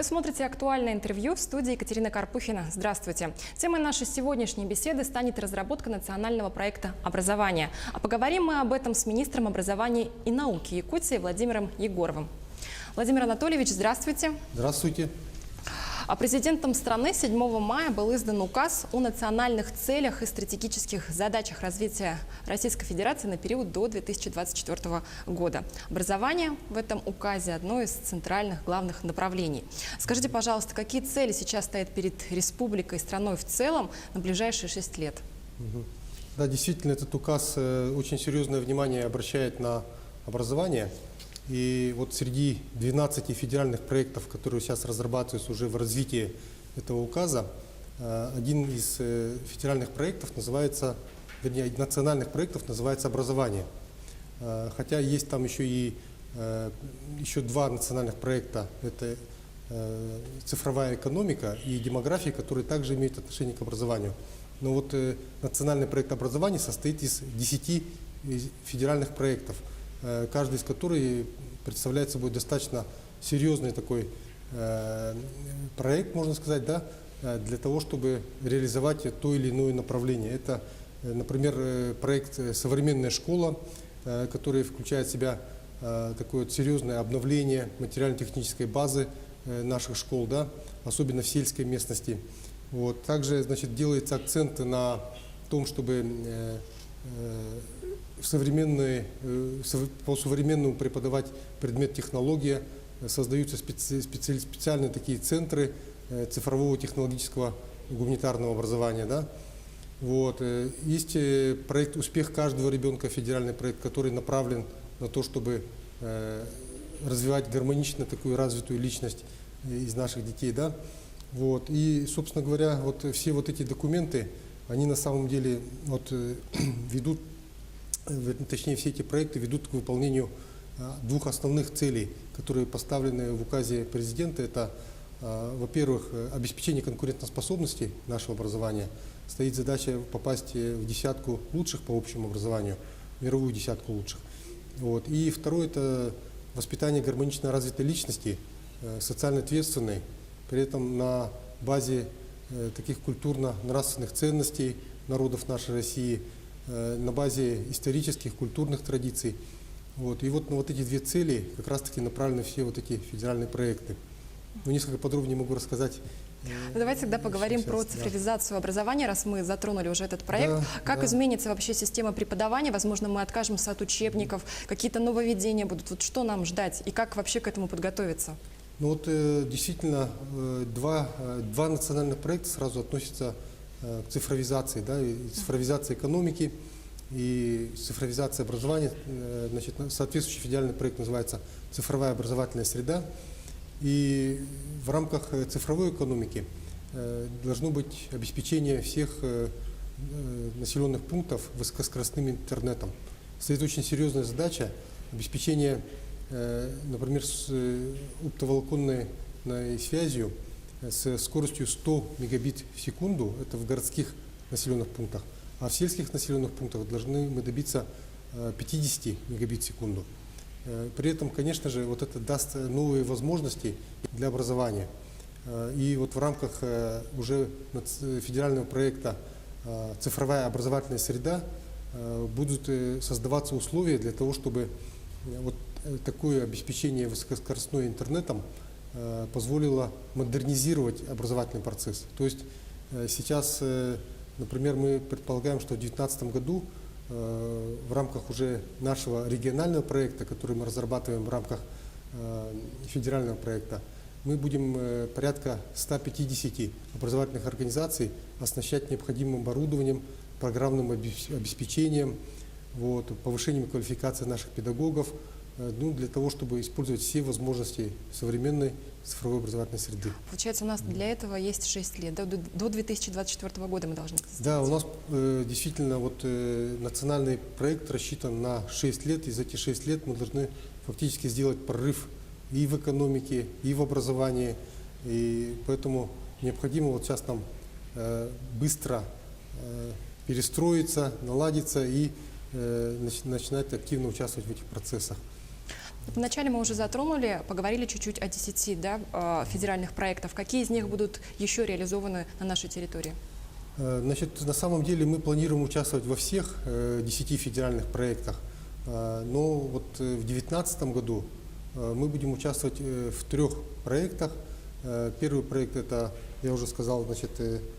смотрите актуальное интервью, в студии Екатерина Карпухина. Здравствуйте. Темой нашей сегодняшней беседы станет разработка национального проекта образования. А поговорим мы об этом с министром образования и науки Якутии Владимиром Егоровым. Владимир Анатольевич, здравствуйте. Здравствуйте. А президентом страны 7 мая был издан указ о национальных целях и стратегических задачах развития Российской Федерации на период до 2024 года. Образование в этом указе одно из центральных главных направлений. Скажите, пожалуйста, какие цели сейчас стоят перед республикой и страной в целом на ближайшие 6 лет? Да, действительно, этот указ очень серьезное внимание обращает на образование. И вот среди 12 федеральных проектов, которые сейчас разрабатываются уже в развитии этого указа, один из федеральных проектов называется, вернее, национальных проектов называется «Образование». Хотя есть там еще два национальных проекта, это цифровая экономика и демография, которые также имеют отношение к образованию. Но вот национальный проект образования состоит из 10 федеральных проектов, каждый из которых представляет собой достаточно серьезный такой проект, можно сказать, да, для того, чтобы реализовать то или иное направление. Это, например, проект «Современная школа», который включает в себя такое вот серьезное обновление материально-технической базы наших школ, да, особенно в сельской местности. Вот. Также, значит, делается акцент на том, чтобы по-современному преподавать предмет технология, создаются специальные такие центры цифрового технологического гуманитарного образования. Да? Вот. Есть проект «Успех каждого ребенка», федеральный проект, который направлен на то, чтобы развивать гармонично такую развитую личность из наших детей. Да? Вот. И, собственно говоря, вот все вот эти документы, они на самом деле вот, ведут, точнее, все эти проекты ведут к выполнению двух основных целей, которые поставлены в указе президента. Это, во-первых, обеспечение конкурентоспособности нашего образования. Стоит задача попасть в десятку лучших по общему образованию, мировую десятку лучших. Вот. И второе – это воспитание гармонично развитой личности, социально ответственной, при этом на базе таких культурно-нравственных ценностей народов нашей России, на базе исторических, культурных традиций. Вот. И вот на вот эти две цели как раз-таки направлены все вот эти федеральные проекты. Ну, несколько подробнее могу рассказать. Давайте тогда поговорим про цифровизацию образования, раз мы затронули уже этот проект. Да, как изменится вообще система преподавания? Возможно, мы откажемся от учебников, какие-то нововведения будут. Вот что нам ждать и как вообще к этому подготовиться? Ну вот действительно два национальных проекта сразу относятся к цифровизации, да, и цифровизации экономики и цифровизации образования. Значит, соответствующий федеральный проект называется «Цифровая образовательная среда». И в рамках цифровой экономики должно быть обеспечение всех населенных пунктов высокоскоростным интернетом. Стоит очень серьезная задача обеспечения, например, с оптоволоконной связью с скоростью 100 мегабит в секунду, это в городских населенных пунктах, а в сельских населенных пунктах должны мы добиться 50 мегабит в секунду. При этом, конечно же, вот это даст новые возможности для образования. И вот в рамках уже федерального проекта «Цифровая образовательная среда» будут создаваться условия для того, чтобы вот такое обеспечение высокоскоростным интернетом позволило модернизировать образовательный процесс. То есть сейчас, например, мы предполагаем, что в 2019 году в рамках уже нашего регионального проекта, который мы разрабатываем в рамках федерального проекта, мы будем порядка 150 образовательных организаций оснащать необходимым оборудованием, программным обеспечением, вот, повышением квалификации наших педагогов, ну, для того, чтобы использовать все возможности современной цифровой образовательной среды. Получается, у нас для этого есть 6 лет. До 2024 года мы должны это сделать. Да, у нас действительно вот, национальный проект рассчитан на 6 лет, и за эти 6 лет мы должны фактически сделать прорыв и в экономике, и в образовании. И поэтому необходимо вот сейчас нам быстро перестроиться, наладиться и начинать активно участвовать в этих процессах. Вначале мы уже затронули, поговорили чуть-чуть о 10 федеральных проектов. Какие из них будут еще реализованы на нашей территории? Значит, на самом деле мы планируем участвовать во всех 10 федеральных проектах, но вот в 2019 году мы будем участвовать в 3 проектах. Первый проект — это, я уже сказал, значит,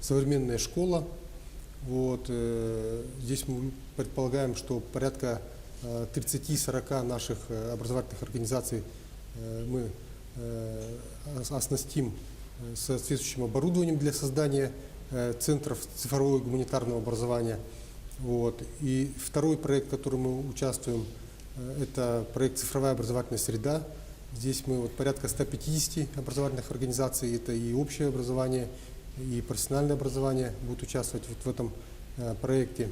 современная школа. Вот, здесь мы предполагаем, что порядка 30-40 наших образовательных организаций мы оснастим соответствующим оборудованием для создания центров цифрового и гуманитарного образования. Вот. И второй проект, в котором мы участвуем, это проект «Цифровая образовательная среда». Здесь мы вот порядка 150 образовательных организаций, это и общее образование, и профессиональное образование будут участвовать вот в этом проекте.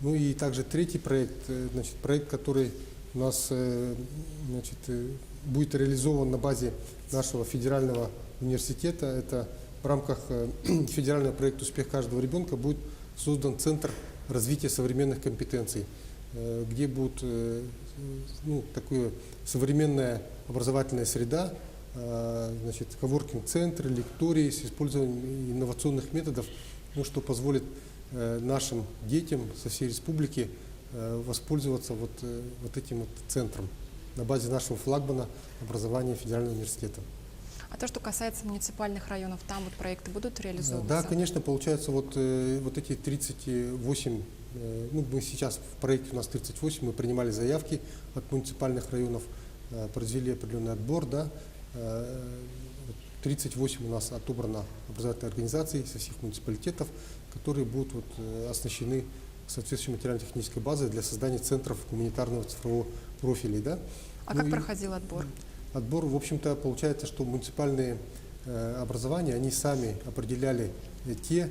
Ну и также третий проект, значит, проект, который у нас, значит, будет реализован на базе нашего федерального университета. Это в рамках федерального проекта «Успех каждого ребенка» будет создан Центр развития современных компетенций, где будет такая современная образовательная среда, значит, коворкинг-центры, лектории с использованием инновационных методов, что позволит нашим детям со всей республики воспользоваться вот этим вот центром на базе нашего флагмана образования Федерального университета. А то, что касается муниципальных районов, там вот проекты будут реализовываться? Да, конечно, получается вот эти 38, мы сейчас в проекте у нас 38, мы принимали заявки от муниципальных районов, произвели определенный отбор, да, 38 у нас отобрано образовательных организаций со всех муниципалитетов, которые будут вот оснащены соответствующей материально-технической базой для создания центров гуманитарного цифрового профиля. Да? Как проходил отбор? Отбор, в общем-то, получается, что муниципальные образования, они сами определяли те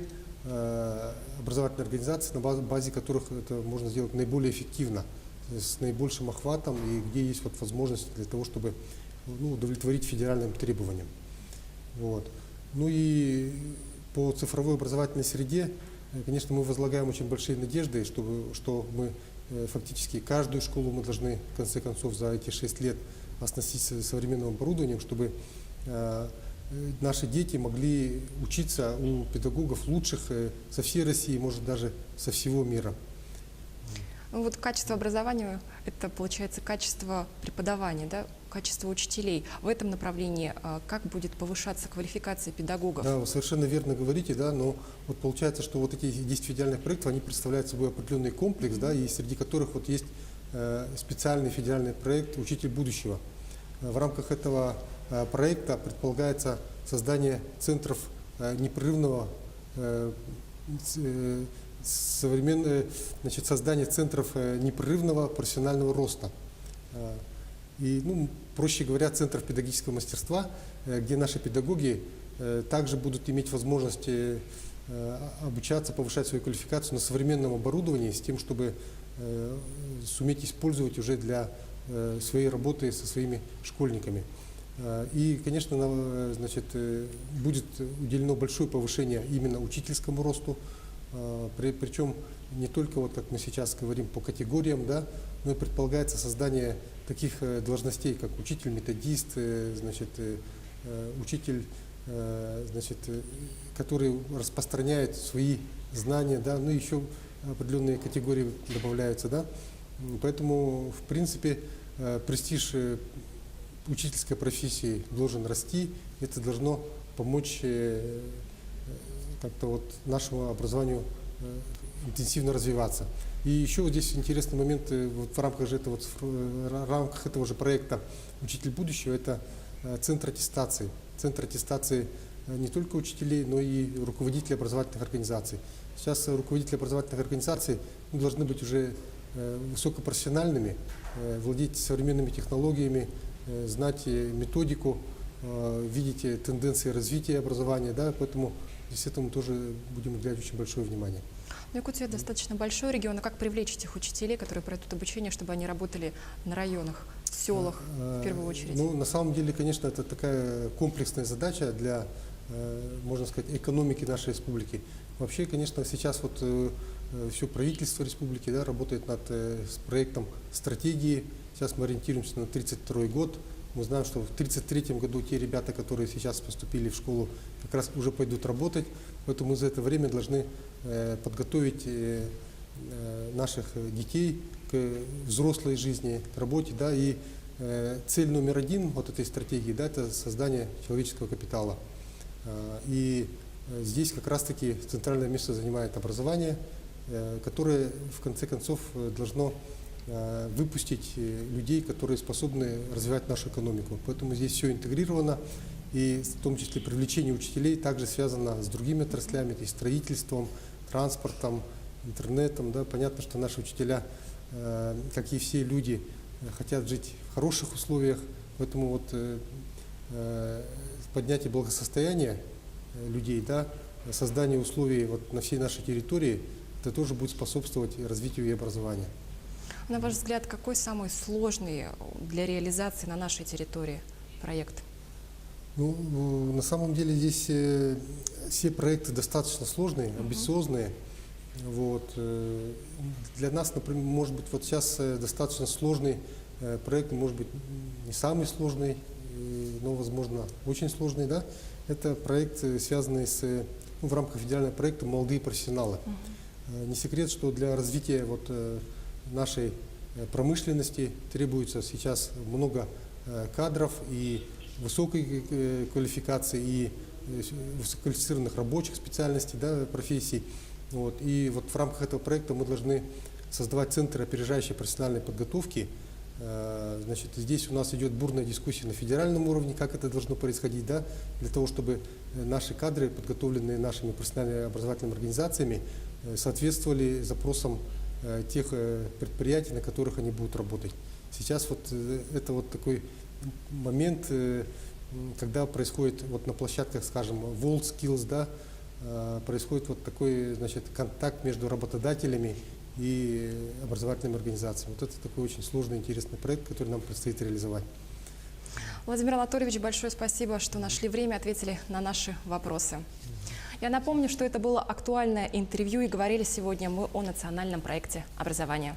образовательные организации, на базе которых это можно сделать наиболее эффективно, с наибольшим охватом и где есть вот возможность для того, чтобы удовлетворить федеральным требованиям. Вот. Ну и по цифровой образовательной среде, конечно, мы возлагаем очень большие надежды, что мы фактически каждую школу мы должны, в конце концов, за эти 6 лет оснастить современным оборудованием, чтобы наши дети могли учиться у педагогов лучших со всей России, может даже со всего мира. Вот качество образования – это, получается, качество преподавания, да? Качество учителей. В этом направлении как будет повышаться квалификация педагогов? Да, вы совершенно верно говорите, да, но вот получается, что вот эти 10 федеральных проектов, они представляют собой определенный комплекс, да, и среди которых вот есть специальный федеральный проект «Учитель будущего». В рамках этого проекта предполагается создание центров непрерывного создание центров непрерывного профессионального роста. И, проще говоря, центров педагогического мастерства, где наши педагоги также будут иметь возможность обучаться, повышать свою квалификацию на современном оборудовании с тем, чтобы суметь использовать уже для своей работы со своими школьниками. И, конечно, значит, будет уделено большое повышение именно учительскому росту, причем не только, вот как мы сейчас говорим, по категориям, да, но и предполагается создание таких должностей, как учитель-методист, значит, учитель, значит, который распространяет свои знания, да, ну и еще определенные категории добавляются, да. Поэтому, в принципе, престиж учительской профессии должен расти, это должно помочь как-то вот нашему образованию интенсивно развиваться. И еще вот здесь интересный момент вот в рамках этого же проекта «Учитель будущего» — это центр аттестации. Центр аттестации не только учителей, но и руководителей образовательных организаций. Сейчас руководители образовательных организаций должны быть уже высокопрофессиональными, владеть современными технологиями, знать методику, видеть тенденции развития образования, да, поэтому здесь этому тоже будем уделять очень большое внимание. Якутия достаточно большой регион, а как привлечь этих учителей, которые пройдут обучение, чтобы они работали на районах, в селах в первую очередь? Ну, на самом деле, конечно, это такая комплексная задача для, можно сказать, экономики нашей республики. Вообще, конечно, сейчас вот все правительство республики, да, работает над проектом стратегии Сейчас мы ориентируемся на 1932 год. Мы знаем, что в 1933 году те ребята, которые сейчас поступили в школу, как раз уже пойдут работать. Поэтому мы за это время должны подготовить наших детей к взрослой жизни, к работе. Да, и цель номер один вот этой стратегии, да, это создание человеческого капитала. И здесь как раз-таки центральное место занимает образование, которое в конце концов должно выпустить людей, которые способны развивать нашу экономику. Поэтому здесь все интегрировано, и в том числе привлечение учителей также связано с другими отраслями, то есть строительством, транспортом, интернетом. Да. Понятно, что наши учителя, как и все люди, хотят жить в хороших условиях, поэтому вот поднятие благосостояния людей, да, создание условий вот на всей нашей территории, это тоже будет способствовать развитию и образования. На ваш взгляд, какой самый сложный для реализации на нашей территории проект? Ну, на самом деле здесь все проекты достаточно сложные, амбициозные. Вот. Для нас, например, может быть, вот сейчас достаточно сложный проект, может быть, не самый сложный, но, возможно, очень сложный, да? Это проект, связанный в рамках федерального проекта «Молодые профессионалы». Не секрет, что для развития вот нашей промышленности требуется сейчас много кадров и высокой квалификации, и высококвалифицированных рабочих специальностей, да, профессий. Вот. И вот в рамках этого проекта мы должны создавать центры опережающей профессиональной подготовки. Значит, здесь у нас идет бурная дискуссия на федеральном уровне, как это должно происходить, да, для того, чтобы наши кадры, подготовленные нашими профессиональными образовательными организациями, соответствовали запросам тех предприятий, на которых они будут работать. Сейчас вот это вот такой момент, когда происходит вот на площадках, скажем, WorldSkills, да, происходит вот такой, значит, контакт между работодателями и образовательными организациями. Вот это такой очень сложный, интересный проект, который нам предстоит реализовать. Владимир Анатольевич, большое спасибо, что нашли время, ответили на наши вопросы. Я напомню, что это было актуальное интервью, и говорили сегодня мы о национальном проекте образования.